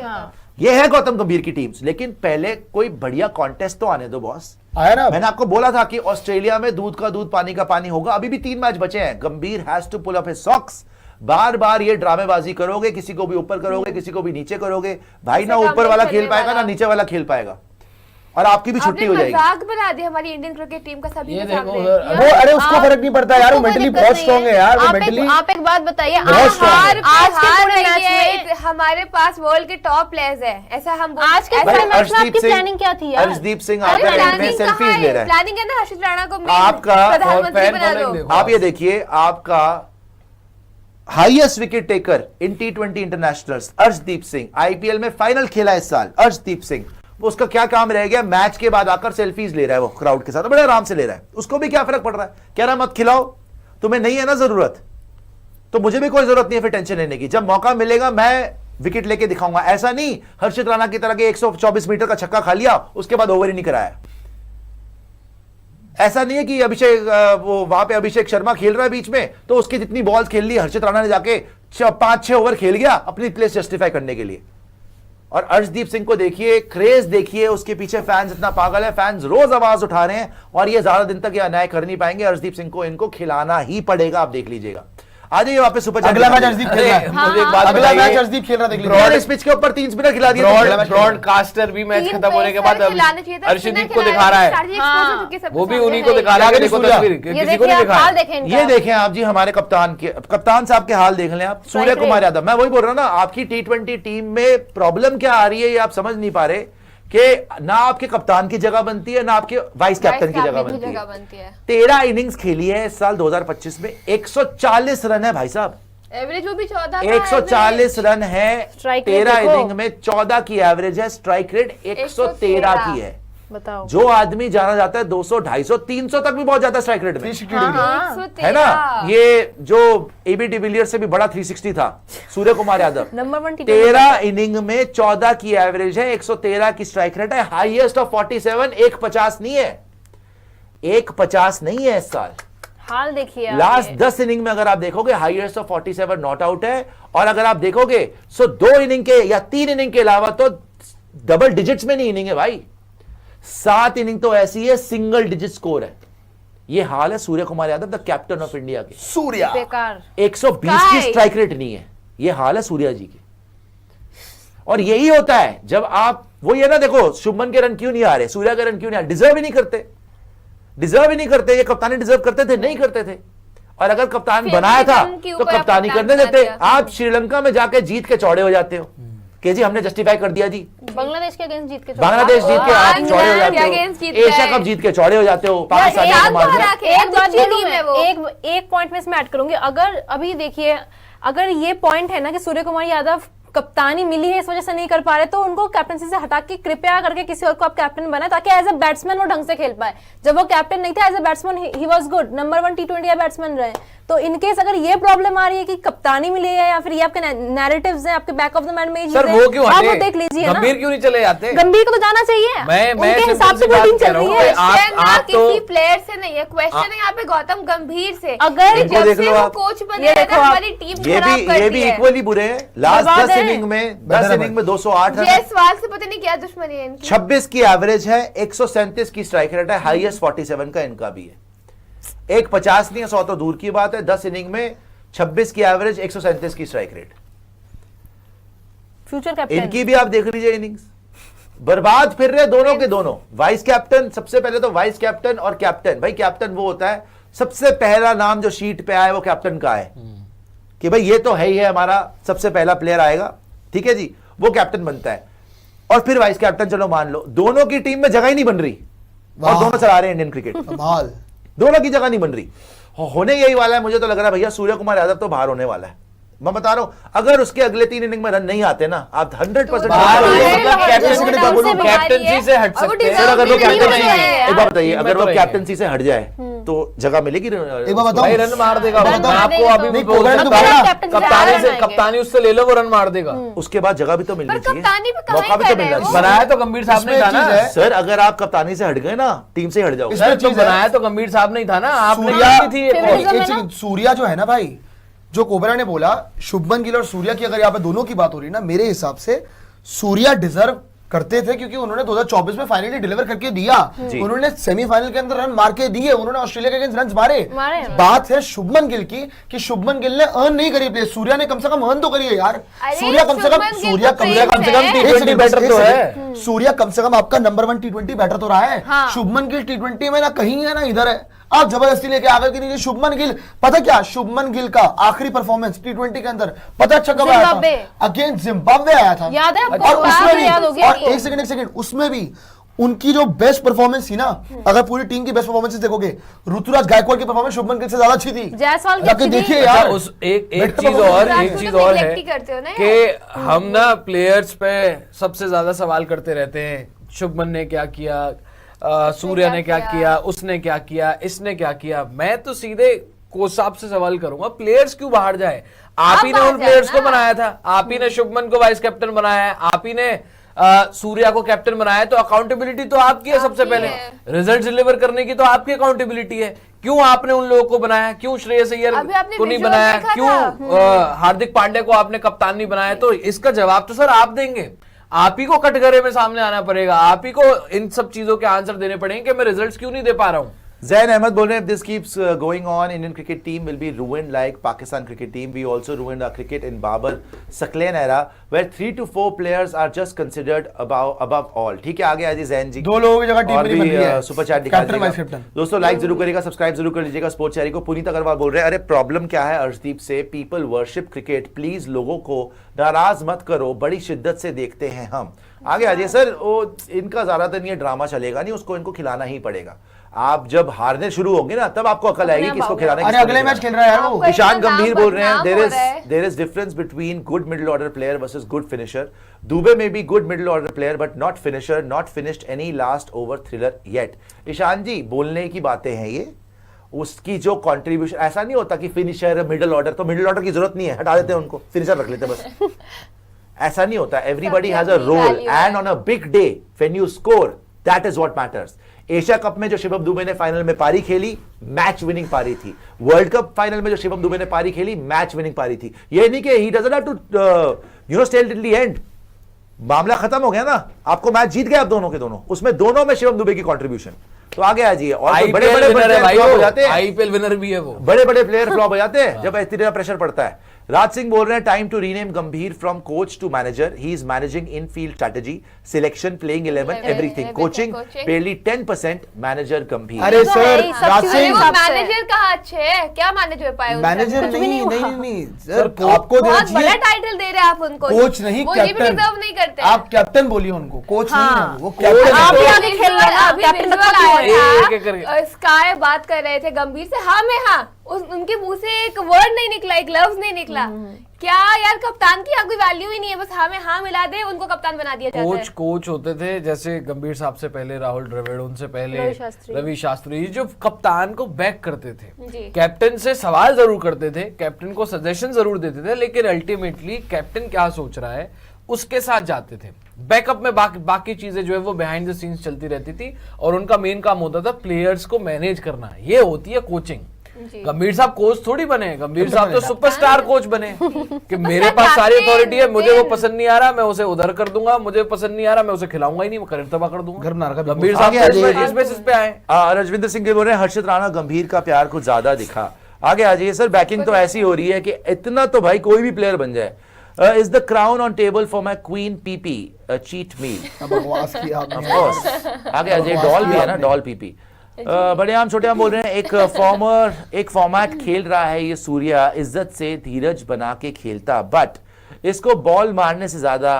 ये है गौतम गंभीर की टीम्स। लेकिन पहले कोई बढ़िया कॉन्टेस्ट तो आने दो बॉस। आया ना, मैंने आपको बोला था कि ऑस्ट्रेलिया में दूध का दूध पानी का पानी होगा। अभी भी 3 मैच बचे हैं। Gambhir has to pull up his socks. बार बार ये ड्रामेबाजी करोगे, किसी को भी ऊपर करोगे, किसी को भी नीचे करोगे, भाई ना ऊपर वाला खेल पाएगा ना नीचे वाला खेल पाएगा, और आपकी भी छुट्टी हो जाएगी। मजाक बना दी हमारी इंडियन क्रिकेट टीम का सभी के सामने। वो अरे उसको फर्क नहीं पड़ता यार, वो मेंटली बहुत स्ट्रांग है यार, वो मेंटली। आप एक बात बताइए, बहुत strong है। आज के पूरे मैच में हमारे पास वर्ल्ड के टॉप प्लेयर्स हैं, ऐसा हम आज के पूरे मैच में आपकी प्लानिंग क्या थी यार? अर्शदीप सिंह आपके टीम में सेल्फीज ले रहा है। प्लानिंग है ना, हर्षित राणा को आपका प्रधानमंत्री बना दो। आप ये देखिए, आपका हाईएस्ट विकेट टेकर इन T20 internationals Arshdeep Singh, IPL में फाइनल खेला इस साल अर्शदीप सिंह। उसका क्या काम रह गया? मैच के बाद आकर सेल्फीज ले रहा है वो क्राउड के साथ, बड़े आराम से ले रहा है। उसको भी क्या फर्क पड़ रहा है? कह रहा मत खिलाओ, तुम्हें नहीं है ना जरूरत, तो मुझे भी कोई जरूरत नहीं है फिर टेंशन लेने की। जब मौका मिलेगा मैं विकेट लेके दिखाऊंगा। ऐसा नहीं हर्षित राणा की तरह के 124 मीटर का छक्का खा लिया उसके बाद ओवर ही नहीं कराया। ऐसा नहीं है कि अभिषेक वो वहां पे अभिषेक शर्मा खेल रहा है बीच में तो उसकी जितनी बॉल्स खेल ली हर्षित राणा ने जाके 5-6 ओवर खेल गया अपनी प्लेस जस्टिफाई करने के लिए। और अर्शदीप सिंह को देखिए, क्रेज देखिए, उसके पीछे फैंस इतना पागल है, फैंस रोज आवाज उठा रहे हैं और ये ज्यादा दिन तक ये अन्याय कर नहीं पाएंगे। अर्शदीप सिंह को इनको खिलाना ही पड़ेगा, आप देख लीजिएगा। आ जाइए वापस सुपर चैट। अगला मैच अर्शदीप खेल रहा है, मुझे एक बात अगला मैच बताइए, अर्शदीप खेल रहा है, देख लीजिए। इस पिच के ऊपर 3 स्पिनर खिला दिए। ब्रॉडकास्टर भी मैच खत्म होने के बाद अर्शदीप को दिखा रहा है, वो भी उन्हीं को दिखा रहा है। देखो तस्वीर, किसी को नहीं दिखा। ये देखें आप जी, हमारे कप्तान साहब के हाल देख लें आप। सूर्य कुमार यादव, मैं वही बोल रहा हूं ना, आपकी T20 टीम में प्रॉब्लम क्या आ रही है ये आप समझ नहीं पा रहे कि ना आपके कप्तान की जगह बनती है ना आपके वाइस कैप्टन की जगह बनती है। 13 इनिंग्स खेली है इस साल 2025 में, 140 रन है भाई साहब। एवरेज वो भी 14 140 रन है 13 इनिंग में, 14 की एवरेज है, स्ट्राइक रेट 113 की है। बताओ, जो आदमी जाना जाता है 200, 250, 300 तक भी बहुत जाता है स्ट्राइक रेट में, है ना। ये जो एबी डिविलियर्स से भी बड़ा 360 था सूर्य कुमार यादव। नंबर 1 13 इनिंग में 14 की एवरेज है, 113 की स्ट्राइक रेट है, हाईएस्ट ऑफ 47। 150 नहीं है, 150 नहीं है इस साल। हाल देखिए, लास्ट 10 इनिंग में अगर आप देखोगे हाईएस्ट ऑफ 47 नॉट आउट है। और अगर आप देखोगे सो 2 इनिंग के या 3 इनिंग के अलावा तो डबल डिजिट्स में नहीं इनिंग है भाई। 7 इनिंग तो ऐसी है सिंगल डिजिट स्कोर है। ये हाल है Surya Kumar Yadav, the captain of India के। सूर्या बेकार, 120 की स्ट्राइक रेट नहीं है, ये हाल है सूर्या जी की। और यही होता है जब आप, वो ये ना देखो शुभमन के रन क्यों नहीं आ रहे, सूर्या के रन क्यों नहीं आ रहे, डिजर्व ही नहीं करते, डिजर्व ही नहीं करते। ये कप्तानी डिजर्व करते थे? नहीं करते थे। और अगर कप्तान बनाया था तो कप्तानी करने देते। आप श्रीलंका में जाके जीत के चौड़े हो जाते हो कि जी हमने जस्टिफाई कर दिया जी, बांग्लादेश के अगेंस्ट जीत के, बांग्लादेश जीत के आप चौड़े हो जाते हो, एशिया कप जीत के चौड़े हो जाते हो पाकिस्तान को मार के। एक पॉइंट में इसमें ऐड करूंगी, अगर अभी देखिए, अगर ये पॉइंट है ना कि सूर्य कुमार यादव कप्तानी मिली है इस वजह से नहीं कर पा रहे, तो उनको कैप्टनसी से हटा के कृपया करके किसी और को आप कैप्टन बनाए ताकि एज अ बैट्समैन वो ढंग से खेल पाए। जब वो कैप्टन नहीं था as a batsman he was good, number 1 T20 batsman रहे। तो इनकेस अगर ये प्रॉब्लम आ रही है कि कप्तानी मिली है या फिर ये आपके नैरेटिव्स हैं, आपके बैक ऑफ द मैंड में सर वो क्यों आप हटे? वो देख लीजिए ना, गंभीर क्यों नहीं चले जाते? गंभीर को तो जाना चाहिए, मैं उनके हिसाब से वो टीम चल रही है। आप तो किसी प्लेयर से नहीं है, क्वेश्चन है यहाँ पे गौतम गंभीर से। अगर इनको देख लो आप, कोच बने हैं तो हमारी टीम ये भी इक्वली बुरे हैं। लास्ट 10 इनिंग में 208 रन, सवाल से पता नहीं क्या दुश्मनी है इनकी। 26 की एवरेज है, 137 की स्ट्राइक रेट है, हाईएस्ट 47 का इनका भी है। 150 नहीं है, 100 तो दूर की बात है। 10 इनिंग में 26 की एवरेज, 137 की स्ट्राइक रेट। फ्यूचर कैप्टन इनकी भी आप देख लीजिए इनिंग्स, बर्बाद फिर रहे दोनों के दोनों। वाइस कैप्टन, सबसे पहले तो वाइस कैप्टन और कैप्टन। भाई कैप्टन वो होता है, सबसे पहला नाम जो शीट पे आए वो कैप्टन का है कि भाई ये तो है ही है हमारा, सबसे पहला प्लेयर आएगा, ठीक है जी, वो कैप्टन बनता है। और फिर वाइस कैप्टन, चलो मान लो दोनों की टीम में जगह ही नहीं बन रही और दोनों चला रहे हैं इंडियन क्रिकेट, दोनों की जगह नहीं बन रही। होने यही वाला है, मुझे तो लग रहा है भैया सूर्य कुमार यादव तो बाहर होने वाला है। मैं बता रहा हूं, अगर उसके अगले 3 इनिंग में रन नहीं आते ना, आप 100% कैप्टनसी से हट सकते हैं। अगर वो कैप्टनसी, एक बात बताइए, अगर वो कैप्टनसी से हट जाए तो जगह मिलेगी। एक बार बताओ, भाई रन मार देगा, रन मैं मार आपको देगा अभी तो। भी नहीं, बोल कोबरा ने सकता तो हूं, बोला, कप्तानी से बनाएंगे। कप्तानी उससे ले लो, वो रन मार देगा। उसके बाद जगह भी तो मिलनी पर चाहिए, कप्तानी पे कहाँ मौका ही भी कर तो रहे मिलना हैं वो? चाहिए। बनाया तो गंभीर साहब इसमें नहीं था एक ना चीज है, सर अगर आप कप्तानी से हट गए ना, टीम से हट जाओगे। इसमें सर, तो चीज है, बनाया तो गंभीर साहब नहीं था ना, आपने सूर्या की थी एक और। फेवरेटिज्म एक है ना? सेकंड, सूर्या जो है ना भाई, जो कोबरा ने बोला, शुभमन गिल और सूर्या की अगर यहाँ पे दोनों की बात हो रही है ना, मेरे हिसाब से सूर्या डिजर्व करते थे, क्योंकि उन्होंने 2024 में फाइनली डिलीवर करके दिया। उन्होंने सेमीफाइनल के अंदर रन मार के दिए, उन्होंने ऑस्ट्रेलिया के अगेंस्ट रन मारे। बात है शुभमन गिल की, कि शुभमन गिल ने अर्न नहीं करी प्ले, सूर्या ने कम से कम अर्न तो करी है यार। अरे सूर्या कम से कम, शुभमन गिल सूर्या तो कम से कम प्लेयर है। T20 बैटर तो है। सूर्या कम से कम आपका नंबर 1 T20 बैटर तो रहा है। हाँ। शुभमन गिल T20 में ना कहीं है ना इधर है, आप जबरदस्ती लेके आकर के नहीं। शुभमन गिल, पता क्या, शुभमन गिल का आखिरी परफॉर्मेंस T20 के अंदर पता अच्छा कब आया जिम्बाब्वे। था? अगेंस्ट जिम्बाब्वे आया था। याद है आपको? और उसमें भी, याद हो गया और आपको? एक सेकंड, उसमें भी उनकी जो बेस्ट परफॉर्मेंस थी ना, अगर पूरी टीम की बेस्ट परफॉर्मेंस देखोगे, ऋतुराज गायकवाड़ की परफॉर्मेंस शुभमन गिल से ज्यादा अच्छी थी। जायसवाल की जाके अच्छी थी। देखिए अच्छा, यार, उस एक बेटर चीज परफॉर्मेंस और है। एक तो चीज और है neglect ही करते हो ना कि हम ना प्लेयर्स पे सबसे ज्यादा सवाल करते रहते हैं, शुभमन ने क्या किया, सूर्या ने क्या किया, उसने क्या किया, इसने क्या किया। मैं तो सीधे कोच साहब से सवाल करूंगा, प्लेयर्स क्यों बाहर जाए? आप ही ने बाहर उन प्लेयर्स जाए को ना। बनाया था, आप ही ने शुभमन को वाइस कैप्टन बनाया है, आप ही ने सूर्या को कैप्टन बनाया है, तो अकाउंटेबिलिटी तो आपकी है सबसे आपकी पहले। है। रिजल्ट डिलीवर करने की तो आपकी अकाउंटेबिलिटी है। क्यों आपने उन लोगों को बनाया? क्यों श्रेयस अय्यर अभी आपने को नहीं visual बनाया? देखा क्यों हार्दिक पांड्या को आपने कप्तान नहीं बनाया? तो इसका जवाब तो सर आप देंगे। आप ही को कटघरे में सामने आना पड़ेगा, आप ही को इन सब चीजों के आंसर देने पड़ेंगे कि मैं रिजल्ट्स क्यों नहीं दे पा रहा हूं। Zain Ahmed बोल रहे हैं, if this keeps going on, Indian cricket team will be ruined like Pakistan cricket team. We also ruined our cricket in Babar Saklan era, where 3 to 4 players are just considered above all. ठीक है, आगे आ जी जैन जी। दो लोगों की जगह टीम और नहीं बन भी रही है। सुपर चैट दिखा कैप्टन, वाइस दीजिएगा। कैप्टन। दोस्तों लाइक जरूर करिएगा, सब्सक्राइब जरूर कर लीजिएगा। स्पोर्ट्स चैरी को पुनीत अग्रवाल बोल रहे हैं, अरे प्रॉब्लम क्या है अर्शदीप से, पीपल वर्शिप क्रिकेट, प्लीज लोगों को नाराज मत करो, बड़ी शिद्दत से देखते हैं हम। आगे आ जाइए सर, वो इनका ज्यादातर ये ड्रामा चलेगा नहीं, उसको इनको खिलाना ही पड़ेगा। आप जब हारने शुरू होंगे ना, तब आपको अकल आएगी किसको खिलाना है, अरे किसको अगले नहीं मैच खिलाना। खेल रहा है यार वो। आपको ईशान इतना गंभीर नाम बोल रहे हैं, बदनाम हो रहा है। There is difference between good middle order player versus good finisher. Dube में भी good middle order player but not finisher, not finished any last over thriller yet. Ishan ji बोलने की बातें हैं ये, उसकी जो कंट्रीब्यूशन, ऐसा नहीं होता कि फिनिशर मिडिल ऑर्डर, तो मिडिल ऑर्डर की जरूरत नहीं है, हटा देते हैं उनको, फिनिशर रख लेते हैं बस। ऐसा नहीं होता, एवरीबॉडी हैज अ सबकी रोल value है। And on a big day when you score that is what matters. Asia cup में जो शिवम दुबे ने फाइनल में पारी खेली, मैच विनिंग पारी थी। वर्ल्ड कप फाइनल में जो शिवम दुबे ने पारी खेली, मैच विनिंग पारी थी। ये नहीं कि he doesn't have to stay till the end. मामला खत्म हो गया ना, आपको मैच जीत गए आप दोनों के दोनों, उसमें दोनों में शिवम दुबे की कंट्रीब्यूशन। तो आगे आ जाइए। और बड़े बड़े विनर है फ्लॉप हो जाते हैं, आईपीएल विनर भी है वो। बड़े बड़े प्लेयर फ्लॉप हो जाते हैं जब इतना प्रेशर पड़ता है। राज सिंह बोल रहे हैं, time to rename Gambhir from coach to manager, he is managing in field strategy, selection, playing 11, everything, coaching barely 10%, manager Gambhir. अरे तो सर, है ही, सब राज चीजें अरे सिंह, वो हिसाब से। मैनेजर कहाँ अच्छे है, क्या मैनेज हो पाए उनसे? मैनेजर कुछ भी नहीं, नहीं नहीं हुआ। नहीं सर, आपको देना बहुत बड़ा चाहिए टाइटल दे रहे हैं आप उनको। कोच नहीं, वो ये भी कैप्टन। डिजर्व नहीं करते। आप कैप्टन बोलिए उनको, कोच नहीं हाँ। है वो, कैप्टन आप है। ही आगे खेल रहे हैं ना, अभी कैप्टन visual रखा आया हुआ है। था, एक-एक करके। स्काई बात कर रहे थे गंभीर से, हाँ में हाँ, उनके मुंह से एक वर्ड नहीं निकला, एक लफ्ज नहीं निकला। क्या यार, कप्तान की कोई वैल्यू ही नहीं है, बस हाँ में हाँ मिला दे, उनको कप्तान बना दिया जाता है। कोच होते थे जैसे गंभीर साहब से पहले राहुल द्रविड़, उनसे पहले रवि शास्त्री। जो कप्तान को बैक करते थे, जी। कैप्टन से सवाल जरूर करते थे, कैप्टन को सजेशन जरूर देते थे, लेकिन अल्टीमेटली कैप्टन क्या सोच रहा है उसके साथ जाते थे। बैकअप में बाकी चीजें जो है वो बिहाइंड द सीन्स चलती रहती थी, और उनका मेन काम होता था प्लेयर्स को मैनेज करना। ये होती है कोचिंग। गंभीर साहब कोच थोड़ी बने, गंभीर साहब तो सुपरस्टार कोच बने कि मेरे पास सारी अथॉरिटी है, मुझे वो पसंद नहीं आ रहा मैं उसे उधर कर दूंगा, मुझे पसंद नहीं आ रहा मैं उसे खिलाऊंगा ही नहीं, मैं करियर तबाह कर दूंगा। घर बना रखा है। गंभीर आगे आ साहब जाइए। इस बेसिस पे आए। रजविंदर सिंह के बोल रहे हैं, हर्षित राणा गंभीर का प्यार कुछ ज्यादा दिखा। आगे आ जाइए सर, बैकिंग तो ऐसी हो रही है कि इतना तो भाई कोई भी प्लेयर बन जाए। Is the crown on table for my queen PP, cheat meal. बकवास किया आपने। Of course. आगे आ जाइए, डॉल भी है ना, डॉल पीपी। बड़े आम छोटे आम बोल रहे हैं, एक फॉर्मेट खेल रहा है ये सूर्या, इज्जत से धीरज बना के खेलता, बट इसको बॉल मारने से ज्यादा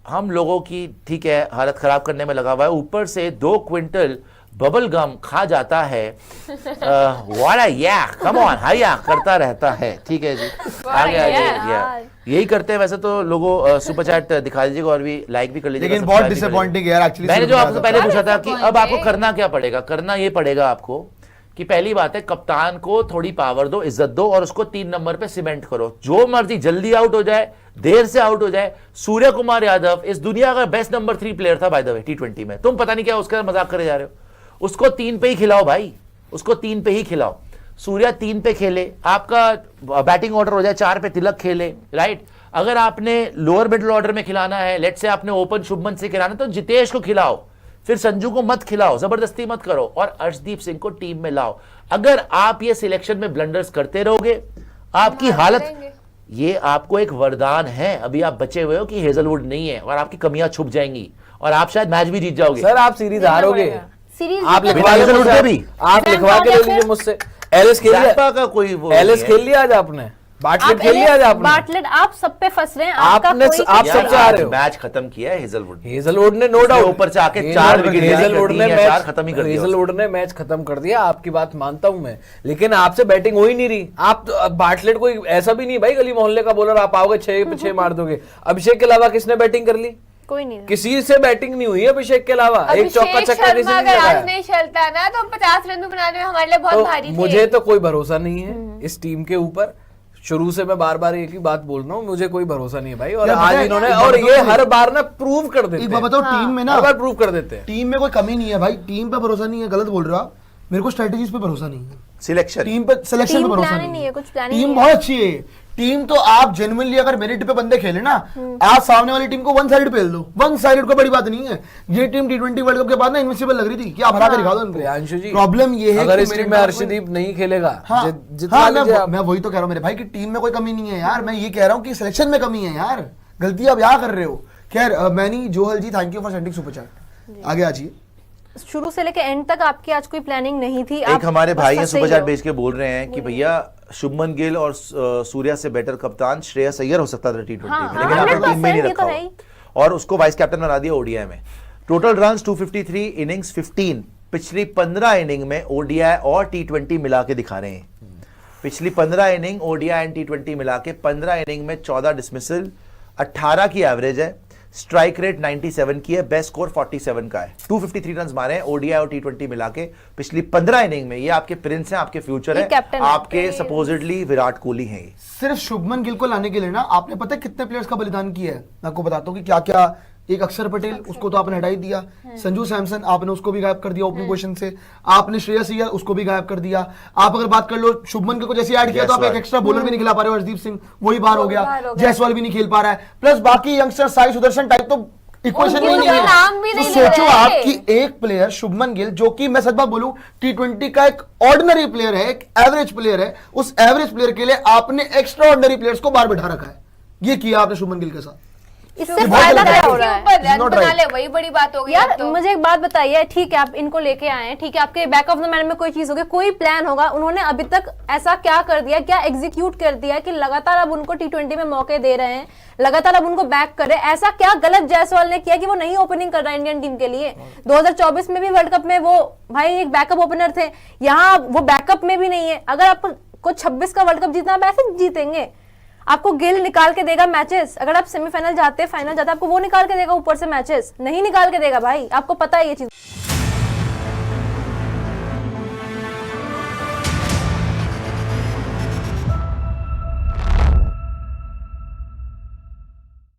हम लोगों की, ठीक है, हालत खराब करने में लगा हुआ है, ऊपर से 2 क्विंटल बबल गम खा जाता है। वाला या कम ऑन हाया करता रहता है। ठीक है जी, आगे आ जाइए। यही करते हैं वैसे तो लोगों। सुपर चैट दिखा दीजिएगा और भी लाइक भी कर लीजिएगा, लेकिन बहुत subscribe भी कर डिसअपॉइंटिंग लीजिएगा। यार एक्चुअली। मैंने जो आपसे पहले पूछा था कि अब आपको disappointed। करना क्या पड़ेगा, करना ये पड़ेगा आपको कि पहली बात है कप्तान को थोड़ी पावर दो, इज्जत दो और उसको 3 नंबर पे सीमेंट करो। जो मर्जी जल्दी आउट हो जाए, देर से आउट हो जाए। सूर्य कुमार यादव इस दुनिया का बेस्ट नंबर 3 प्लेयर था बाय द वे T20 में। तुम पता नहीं क्या उसका मजाक करे जा रहे हो। उसको 3 पे ही खिलाओ भाई, उसको 3 पे ही खिलाओ। सूर्या 3 पे खेले, आपका बैटिंग ऑर्डर हो जाए 4 पे तिलक खेले, राइट। अगर आपने लोअर मिडिल ऑर्डर में खिलाना है, लेट से आपने ओपन शुभमन से खिलाना तो जितेश को खिलाओ, फिर संजू को मत खिलाओ, जबरदस्ती मत करो और अर्शदीप सिंह को टीम में लाओ। अगर आप ये सिलेक्शन में ब्लंडर्स करते रहोगे, आपकी हालत, ये आपको एक वरदान है, अभी आप बचे हुए हो कि हेजलवुड नहीं है और आपकी कमियां छुप जाएंगी और आप शायद मैच भी जीत जाओगे। सर आप सीरीज हारोगे, सीरीज आप बिना लिखवा के हेजलवुड के भी आप लिखवा के ले लीजिए मुझसे। एलिस खेल लिया, जैम्पा का कोई वो एलिस नहीं खेल है। लिया आज आपने, बाटलेट खेल लिया आज आपने। बाटलेट आप सब पे फंस रहे हैं, आपका आपने कोई आप यार, सबसे आ रहे हो। मैच खत्म किया है हेजलवुड ने। हेजलवुड ने नो उसके डाउट ऊपर से आके 4 विकेट हेजलवुड ने मैच खत्म ही कर दिया। हेजलवुड ने मैच खत्म कर दिया, आपकी बात मानता हूं मैं, लेकिन आपसे बैटिंग हो ही नहीं रही। आप तो, बाटलेट कोई ऐसा भी नहीं भाई गली मोहल्ले का बॉलर, आप आओगे 6 पे 6 मार दोगे। अभिषेक के अलावा किसने बैटिंग कर ली? कोई नहीं। किसी से बैटिंग नहीं हुई है अभिषेक के अलावा। एक चौका छक्का किसी ने अगर नहीं आज लगाया। नहीं चलता ना तो हम 50 रन बनाने में हमारे लिए बहुत भारी तो थे। मुझे तो कोई भरोसा नहीं है इस टीम के ऊपर। शुरू से मैं बार बार एक ही बात बोल रहा हूँ, मुझे कोई भरोसा नहीं है भाई। और यार आज पता है, इन्होंने, एक और बात ये बताओ, हर बार ना प्रूव कर देते एक बात हैं, बताओ, टीम में ना हर बार प्रूव कर देते हैं। टीम में कोई कमी नहीं है भाई, टीम पे भरोसा नहीं है, गलत बोल रहे हो आप। मेरे को स्ट्रेटजीज पे भरोसा नहीं है, सिलेक्शन टीम पे सिलेक्शन टीम पे भरोसा प्लानिंग नहीं है, कुछ प्लानिंग टीम नहीं बहुत अच्छी है। टीम तो आप जेन्युइनली अगर मेरिट पे बंदे खेले ना, आज सामने वाली टीम को वन साइड पेल दो, वन साइड को बड़ी बात नहीं है। ये टीम T20 वर्ल्ड कप के बाद ना इनविंसिबल लग रही थी कि आप हरा के दिखा दो प्रियांशु इनको। जी, प्रॉब्लम ये है अगर कि इस मेरे टीम में पास अर्शदीप नहीं खेलेगा, हाँ, जितना हाँ, लीजिए आप। मैं वही तो कह रहा हूँ मेरे भाई कि टीम में कोई कमी नहीं है यार। मैं ये कह रहा हूँ कि सिलेक्शन में कमी है यार, गलती आप यहाँ कर रहे हो। खैर Manny Johal ji, thank you for sending super chat. आगे आ जाइए। शुरू से लेके एंड तक आपकी आज कोई प्लानिंग नहीं थी। एक हमारे बस भाई हैं फंसे सुपर ही चैट हो। भेज के बोल रहे हैं कि भैया शुभमन गिल और सूर्या से बेटर कप्तान श्रेयस अय्यर हो सकता था T20 हाँ, में, लेकिन आपने 100% टीम में नहीं ये तो रखा है ही। हो। और उसको वाइस कैप्टन बना दिया ODI में। टोटल रन्स 253, इनिंग्स 15, पिछली 15 इनिंग में ODI और T20 मिला के दिखा रहे हैं। पिछली 15 इनिंग ODI एंड T20 मिला के 15 इनिंग में 14 डिसमिसल, 18 की एवरेज है, स्ट्राइक रेट 97 की है, बेस्ट स्कोर 47 का है। 253 रन मारे हैं ODI और T20 मिला के पिछली 15 इनिंग में। ये आपके प्रिंस हैं, आपके फ्यूचर ये है, कैप्टन है। आपके सपोजिटली विराट कोहली हैं ये। सिर्फ शुभमन गिल को लाने के लिए ना आपने पता है कितने प्लेयर्स का बलिदान किया है। मैं आपको बताता हूँ कि क्या क्या। एक अक्षर पटेल, उसको तो आपने हटा ही दिया। संजू सैमसन आपने उसको भी गायब कर दिया ओपनिंग पोजीशन से। आपने श्रेयस अय्यर उसको भी गायब कर दिया। आप अगर बात कर लो शुभमन गिल को जैसे ऐड किया तो आप एक एक्स्ट्रा बॉलर भी नहीं खिला पा रहे हो, हरदीप सिंह वही बाहर हो गया, जायसवाल भी नहीं खेल पा रहा है, प्लस बाकी यंगस्टर साई सुदर्शन टाइप तो इक्वेशन में नहीं है। नाम भी नहीं तो ले सोचो रहे। आप कि एक प्लेयर शुभमन गिल, जो कि मैं सच बात बोलूं T20 का एक ऑर्डिनरी प्लेयर है, एक एवरेज प्लेयर है, उस एवरेज प्लेयर के लिए आपने एक्स्ट्रा ऑर्डिनरी प्लेयर्स को बाहर बैठा रखा है। ये किया आपने शुभमन गिल के साथ। इससे बहुत फायदा गलत क्या है। हो रहा है? ऊपर रन not बना right. ले, वही बड़ी बात हो गई। यार अब तो। मुझे एक बात बताइए, ठीक है आप इनको लेके आए हैं, ठीक है आपके बैक ऑफ द माइंड में कोई चीज होगी, कोई प्लान होगा, उन्होंने अभी तक ऐसा क्या कर दिया, क्या एग्जीक्यूट कर दिया कि लगातार अब उनको T20 में मौके दे रहे हैं, लगातार अब उनको बैक कर रहे हैं। ऐसा क्या गलत जायसवाल ने किया कि वो नहीं ओपनिंग कर रहा है इंडियन टीम के लिए? 2024 में भी वर्ल्ड कप में वो भाई एक बैकअप ओपनर थे, यहाँ वो बैकअप में भी नहीं है। अगर आपको 26 का वर्ल्ड कप जीतना, आप ऐसे जीतेंगे? आपको गिल निकाल के देगा मैचेस, अगर आप सेमीफाइनल जाते, फाइनल जाते, आपको वो निकाल के देगा ऊपर से मैचेस, नहीं निकाल के देगा भाई, आपको पता है ये चीज।